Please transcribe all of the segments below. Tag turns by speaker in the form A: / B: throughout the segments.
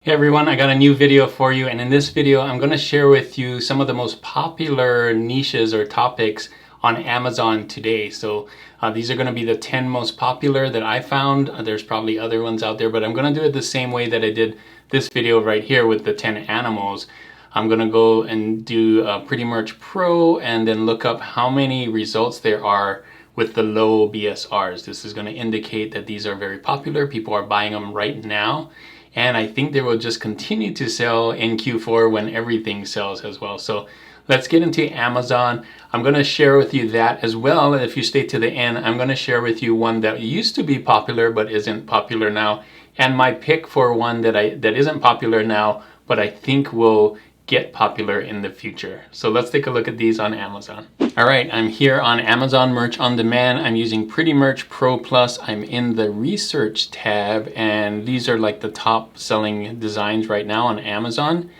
A: Hey everyone, I got a new video for you, and in this video I'm going to share with you some of the most popular niches or topics on Amazon today. So these are going to be the 10 most popular that I found. There's probably other ones out there, but I'm going to do it the same way that I did this video right here with the 10 animals. I'm going to go and do Pretty Merch Pro and then look up how many results there are with the low BSRs. This is going to indicate that these are very popular. People are buying them right now. And I think they will just continue to sell in Q4 when everything sells as well. So let's get into Amazon. I'm going to share with you that as well. If you stay to the end, I'm going to share with you one that used to be popular but isn't popular now, and my pick for one that isn't popular now but I think will get popular in the future. So let's take a look at these on Amazon. All right, I'm here on Amazon Merch on Demand. I'm using Pretty Merch Pro Plus. I'm in the research tab, and these are like the top selling designs right now on Amazon.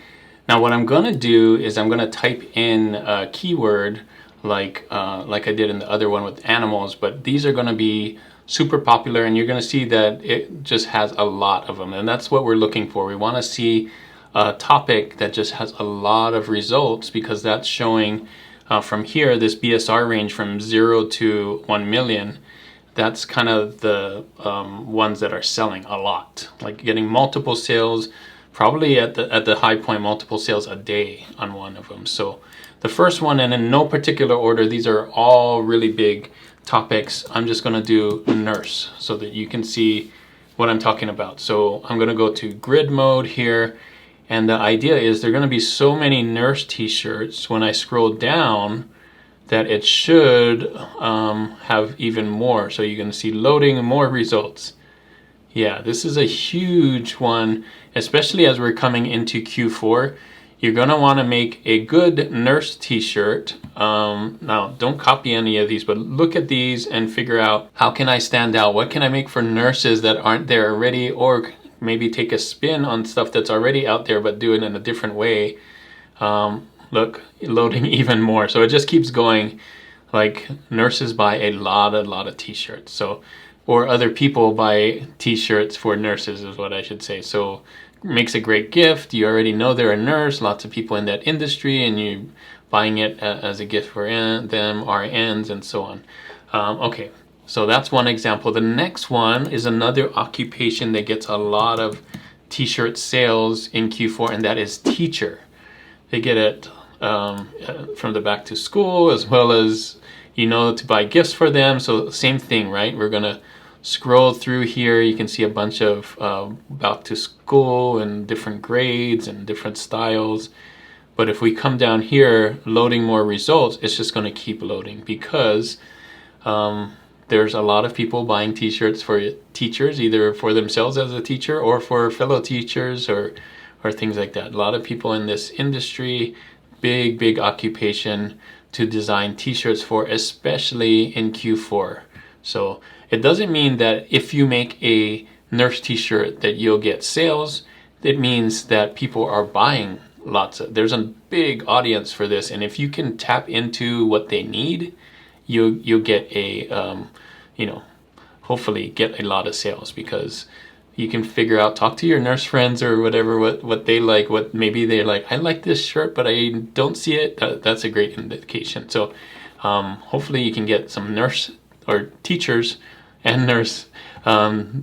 A: Now what I'm gonna do is I'm gonna type in a keyword like I did in the other one with animals, but these are gonna be super popular, and you're gonna see that it just has a lot of them, and that's what we're looking for. We wanna see a topic that just has a lot of results, because that's showing from here this BSR range from 0 to 1 million. That's kind of the ones that are selling a lot, like getting multiple sales, probably at the high point, multiple sales a day on one of them. So the first one, and in no particular order, these are all really big topics. I'm just going to do nurse so that you can see what I'm talking about. So I'm going to go to grid mode here. And the idea is there are going to be so many nurse t-shirts when I scroll down that it should have even more. So you're going to see loading more results. Yeah, this is a huge one, especially as we're coming into Q4. You're going to want to make a good nurse t-shirt. Now, don't copy any of these, but look at these and figure out, how can I stand out? What can I make for nurses that aren't there already? Or maybe take a spin on stuff that's already out there, but do it in a different way. Look, loading even more. So it just keeps going. Like, nurses buy a lot of t-shirts. So, or other people buy t-shirts for nurses is what I should say. So makes a great gift. You already know they're a nurse. Lots of people in that industry, and you buying it as a gift for them, RNs, and so on. Okay. So that's one example. The next one is another occupation that gets a lot of t-shirt sales in Q4, and that is teacher. They get it from the back to school, as well as, to buy gifts for them. So same thing, right? We're going to scroll through here. You can see a bunch of back to school and different grades and different styles. But if we come down here, loading more results, it's just going to keep loading, because there's a lot of people buying t-shirts for teachers, either for themselves as a teacher or for fellow teachers or things like that. A lot of people in this industry, big occupation to design t-shirts for, especially in Q4. So it doesn't mean that if you make a nurse t-shirt that you'll get sales. It means that people are buying there's a big audience for this, and if you can tap into what they need, you'll get a hopefully get a lot of sales, because you can figure out, talk to your nurse friends or whatever, what they like, what maybe they're like, I like this shirt but I don't see it. That's a great indication. So hopefully you can get some nurse or teachers and nurse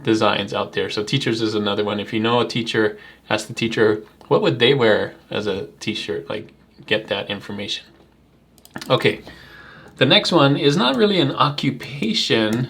A: designs out there. So teachers is another one. If you know a teacher, ask the teacher, what would they wear as a t-shirt? Like, get that information. Okay. The next one is not really an occupation,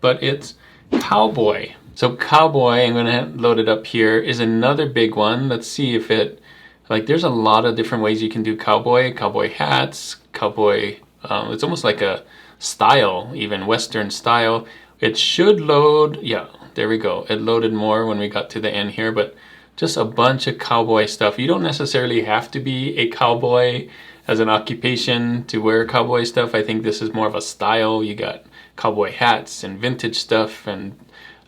A: but it's cowboy. So cowboy, I'm going to load it up here, is another big one. Let's see if there's a lot of different ways you can do cowboy hats, cowboy, it's almost like a style, even Western style. It should load, yeah, there we go. It loaded more when we got to the end here, but just a bunch of cowboy stuff. You don't necessarily have to be a cowboy as an occupation to wear cowboy stuff. I think this is more of a style. You got cowboy hats and vintage stuff and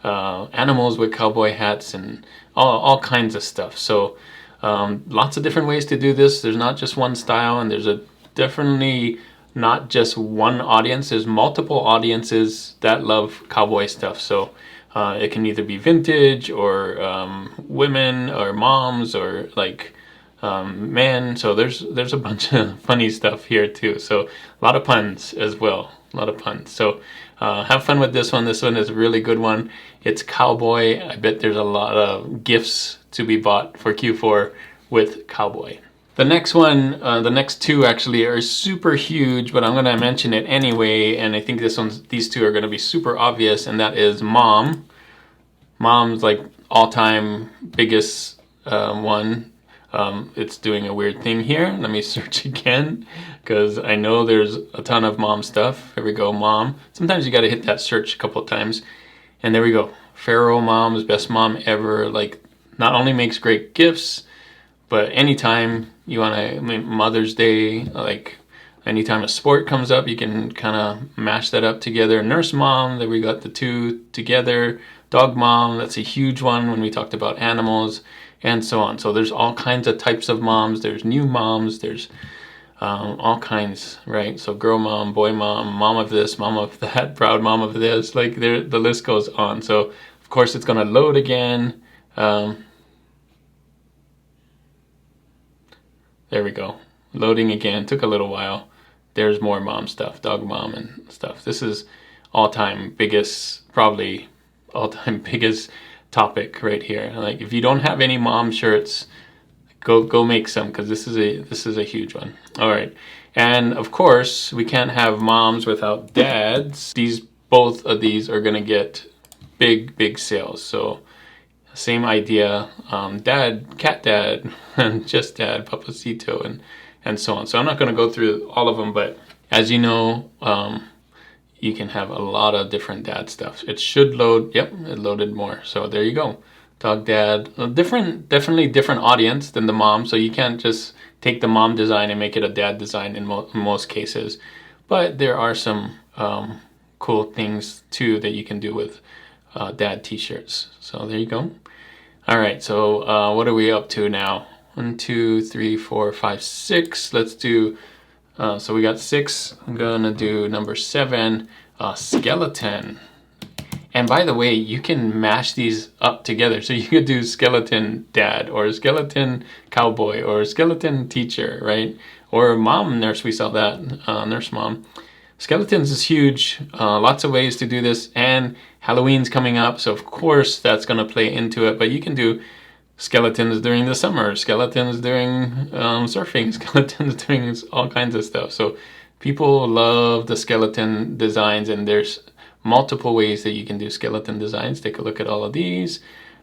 A: animals with cowboy hats and all kinds of stuff. So lots of different ways to do this. There's not just one style, and there's definitely not just one audience. There's multiple audiences that love cowboy stuff. So It can either be vintage or women or moms or like men. So there's a bunch of funny stuff here too. So a lot of puns as well. A lot of puns. So have fun with this one. This one is a really good one. It's Cowboy. I bet there's a lot of gifts to be bought for Q4 with Cowboy. The next one, the next two actually are super huge, but I'm gonna mention it anyway, and I think these two are gonna be super obvious, and that is Mom. Mom's like all-time biggest one. It's doing a weird thing here. Let me search again, because I know there's a ton of Mom stuff. Here we go, Mom. Sometimes you gotta hit that search a couple of times. And there we go. Pharaoh Mom's best mom ever. Like, not only makes great gifts, but anytime you want to, Mother's Day, like anytime a sport comes up, you can kind of mash that up together. Nurse Mom, there we got the two together. Dog Mom, that's a huge one when we talked about animals, and so on. So there's all kinds of types of moms. There's new moms. There's all kinds, right? So girl mom, boy mom, mom of this, mom of that, proud mom of this. Like the list goes on. So of course it's going to load again. There we go. Loading again. Took a little while. There's more mom stuff, dog mom and stuff. This is all-time biggest, probably all-time biggest topic right here. Like if you don't have any mom shirts, go make some, because this is a huge one. All right, and of course we can't have moms without dads. Both of these are gonna get big sales. So same idea, dad, cat dad, and just dad, Papacito, and so on. So I'm not going to go through all of them, but as you know, you can have a lot of different dad stuff. It should load. Yep, it loaded more. So there you go. Dog dad, definitely different audience than the mom. So you can't just take the mom design and make it a dad design in most cases. But there are some cool things too that you can do with dad t-shirts. So there you go. All right, so what are we up to now? 1, 2, 3, 4, 5, 6. Let's do, so we got 6. I'm gonna do number 7, skeleton. And by the way, you can mash these up together. So you could do skeleton dad, or skeleton cowboy, or skeleton teacher, right? Or mom nurse, we saw that, nurse mom. Skeletons is huge, lots of ways to do this, and Halloween's coming up, so of course that's gonna play into it, but you can do skeletons during the summer, skeletons during surfing, skeletons doing all kinds of stuff. So people love the skeleton designs, and there's multiple ways that you can do skeleton designs. Take a look at all of these.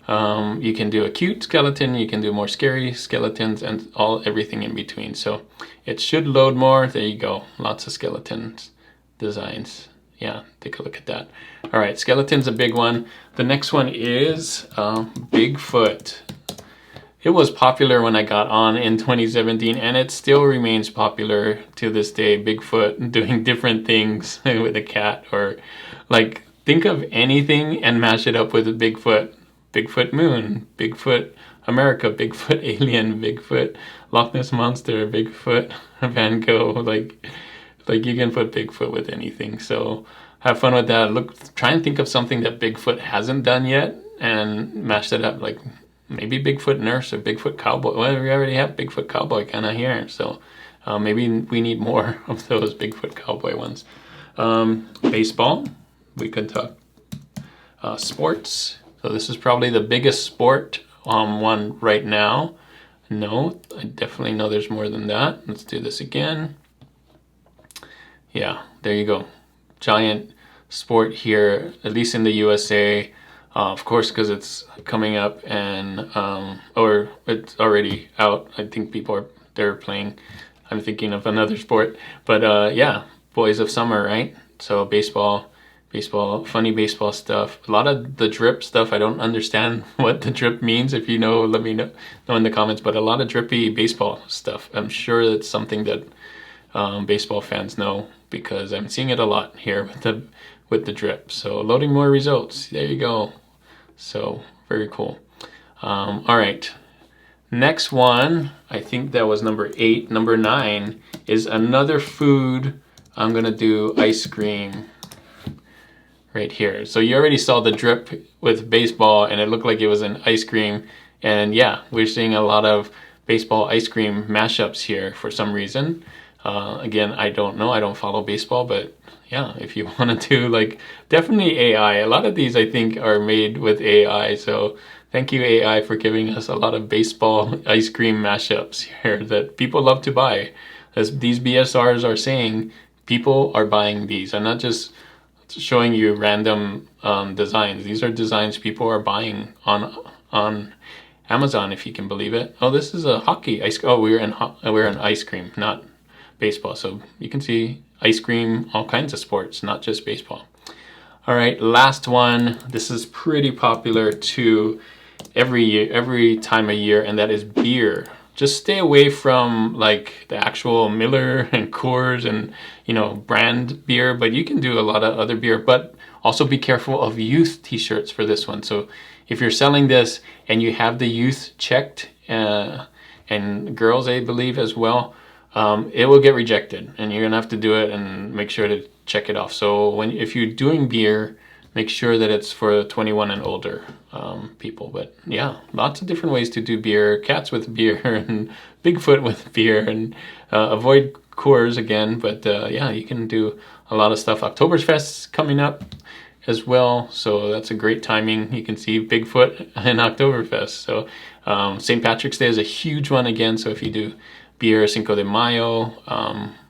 A: You can do a cute skeleton, you can do more scary skeletons, and everything in between. So it should load more. There you go, lots of skeletons designs. Yeah, take a look at that. All right, skeleton's a big one. The next one is Bigfoot. It was popular when I got on in 2017, and it still remains popular to this day. Bigfoot doing different things with a cat, or like think of anything and mash it up with a Bigfoot. Bigfoot Moon, Bigfoot America, Bigfoot Alien, Bigfoot Loch Ness Monster, Bigfoot Van Gogh, like you can put Bigfoot with anything. So have fun with that. Try and think of something that Bigfoot hasn't done yet and mash that up. Like maybe Bigfoot Nurse or Bigfoot Cowboy. Well, we already have Bigfoot Cowboy kind of here. So maybe we need more of those Bigfoot Cowboy ones. Baseball, we could talk. Sports. So this is probably the biggest sport one right now. No, I definitely know there's more than that. Let's do this again. Yeah, there you go. Giant sport here, at least in the USA. Of course, because it's coming up, and or it's already out. I think they're playing. I'm thinking of another sport, but yeah, Boys of Summer, right? So baseball, funny baseball stuff. A lot of the drip stuff, I don't understand what the drip means. If you know, let me know in the comments. But a lot of drippy baseball stuff. I'm sure it's something that baseball fans know, because I'm seeing it a lot here with the drip. So loading more results. There you go. So very cool. All right. Next one, I think that was number 8. Number 9 is another food. I'm gonna do ice cream right here. So you already saw the drip with baseball, and it looked like it was an ice cream. And yeah, we're seeing a lot of baseball ice cream mashups here for some reason. Again, I don't know. I don't follow baseball, but yeah, if you want to do like definitely AI. A lot of these I think are made with AI. So thank you AI for giving us a lot of baseball ice cream mashups here that people love to buy. As these BSRs are saying, people are buying these. I'm not just showing you random designs. These are designs people are buying on Amazon, if you can believe it. Oh, this is a hockey ice. Oh, we're in ice cream, not baseball. So you can see ice cream, all kinds of sports, not just baseball. All right, last one. This is pretty popular too every year, every time of year, and that is beer. Just stay away from like the actual Miller and Coors and, you know, brand beer, but you can do a lot of other beer. But also be careful of youth t-shirts for this one. So if you're selling this and you have the youth checked, and girls, I believe as well, it will get rejected, and you're gonna have to do it and make sure to check it off. So if you're doing beer, make sure that it's for 21 and older people. But yeah, lots of different ways to do beer. Cats with beer and Bigfoot with beer, and avoid Coors again. But yeah, you can do a lot of stuff. Oktoberfest's coming up as well, so that's a great timing. You can see Bigfoot and Oktoberfest. So St. Patrick's Day is a huge one again. So if you do beer, Cinco de Mayo,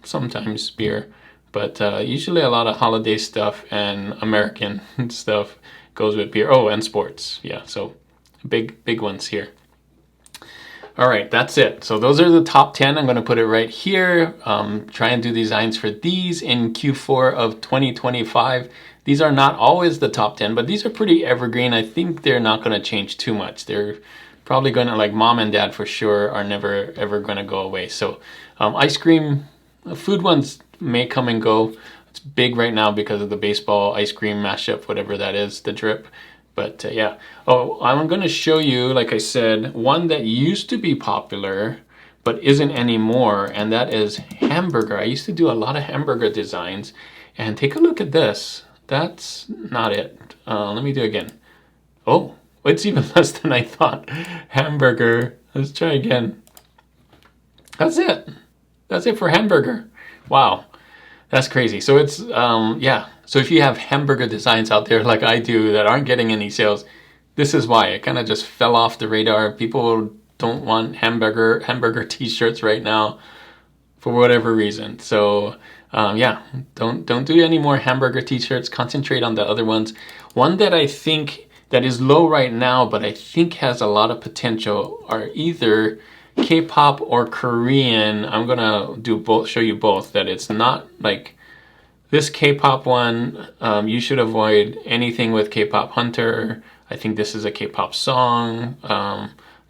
A: sometimes beer, but usually a lot of holiday stuff and American stuff goes with beer. Oh, and sports. Yeah, so big ones here. All right, that's it. So those are the top 10. I'm going to put it right here. Try and do designs for these in Q4 of 2025. These are not always the top 10, but these are pretty evergreen. I think they're not going to change too much. They're probably going to, like mom and dad for sure, are never ever going to go away. So ice cream, food ones may come and go. It's big right now because of the baseball ice cream mashup, whatever that is, the drip. But yeah. Oh, I'm going to show you, like I said, one that used to be popular but isn't anymore, and that is hamburger. I used to do a lot of hamburger designs, and take a look at this. That's not it. Let me do it again. Oh, it's even less than I thought. Hamburger. Let's try again. That's it. That's it for hamburger. Wow. That's crazy. So it's, yeah. So if you have hamburger designs out there like I do that aren't getting any sales, this is why. It kind of just fell off the radar. People don't want hamburger t-shirts right now for whatever reason. So yeah, don't do any more hamburger t-shirts. Concentrate on the other ones. One that I think that is low right now, but I think has a lot of potential, are either K-pop or Korean. I'm gonna do both, show you both. That it's not like this K-pop one. You should avoid anything with K-pop Hunter. I think this is a K-pop song.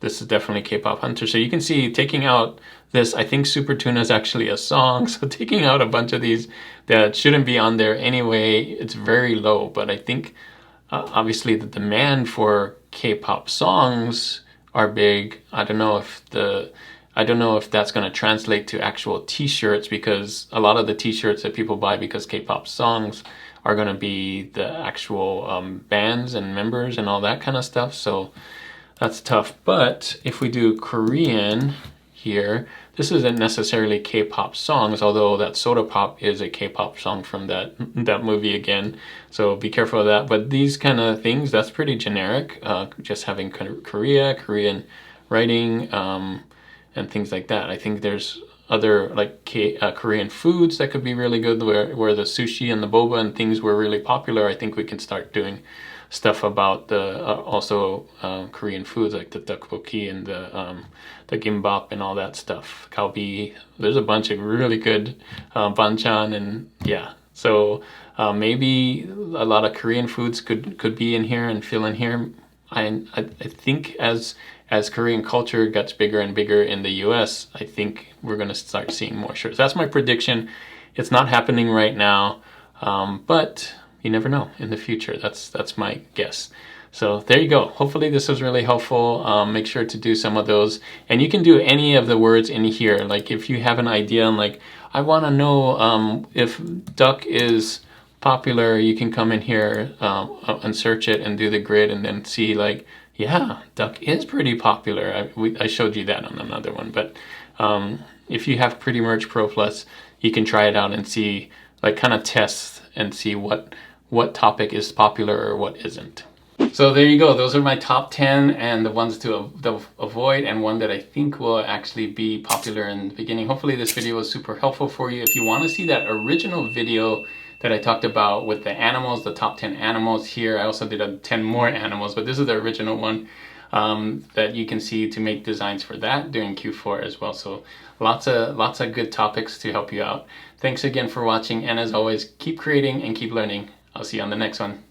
A: This is definitely K-pop Hunter. So you can see, taking out this, I think Super Tuna is actually a song. So taking out a bunch of these that shouldn't be on there anyway, it's very low. But I think obviously the demand for K-pop songs are big. I don't know if that's going to translate to actual t-shirts, because a lot of the t-shirts that people buy because K-pop songs are going to be the actual bands and members and all that kind of stuff. So that's tough. But if we do Korean here, this isn't necessarily K-pop songs, although that Soda Pop is a K-pop song from that movie again. So be careful of that. But these kind of things, that's pretty generic. Just having Korean writing, and things like that. I think there's other like Korean foods that could be really good, where the sushi and the boba and things were really popular. I think we can start doing stuff about the also Korean foods, like the tteokbokki and the gimbap and all that stuff. Kalbi. There's a bunch of really good banchan, and yeah. So maybe a lot of Korean foods could be in here and fill in here. I think as Korean culture gets bigger and bigger in the US, I think we're going to start seeing more shirts. That's my prediction. It's not happening right now, but you never know in the future. That's my guess. So there you go. Hopefully this was really helpful. Make sure to do some of those. And you can do any of the words in here. Like if you have an idea and like, I want to know if duck is popular, you can come in here and search it and do the grid and then see like, yeah, duck is pretty popular. I showed you that on another one, but if you have Pretty Merch Pro Plus, you can try it out and see, like kind of test and see what topic is popular or what isn't. So there you go. Those are my top 10 and the ones to avoid, and one that I think will actually be popular in the beginning. Hopefully this video was super helpful for you. If you want to see that original video that I talked about with the animals, the top 10 animals here, I also did 10 more animals, but this is the original one that you can see to make designs for that during Q4 as well. So lots of good topics to help you out. Thanks again for watching, and as always, keep creating and keep learning. I'll see you on the next one.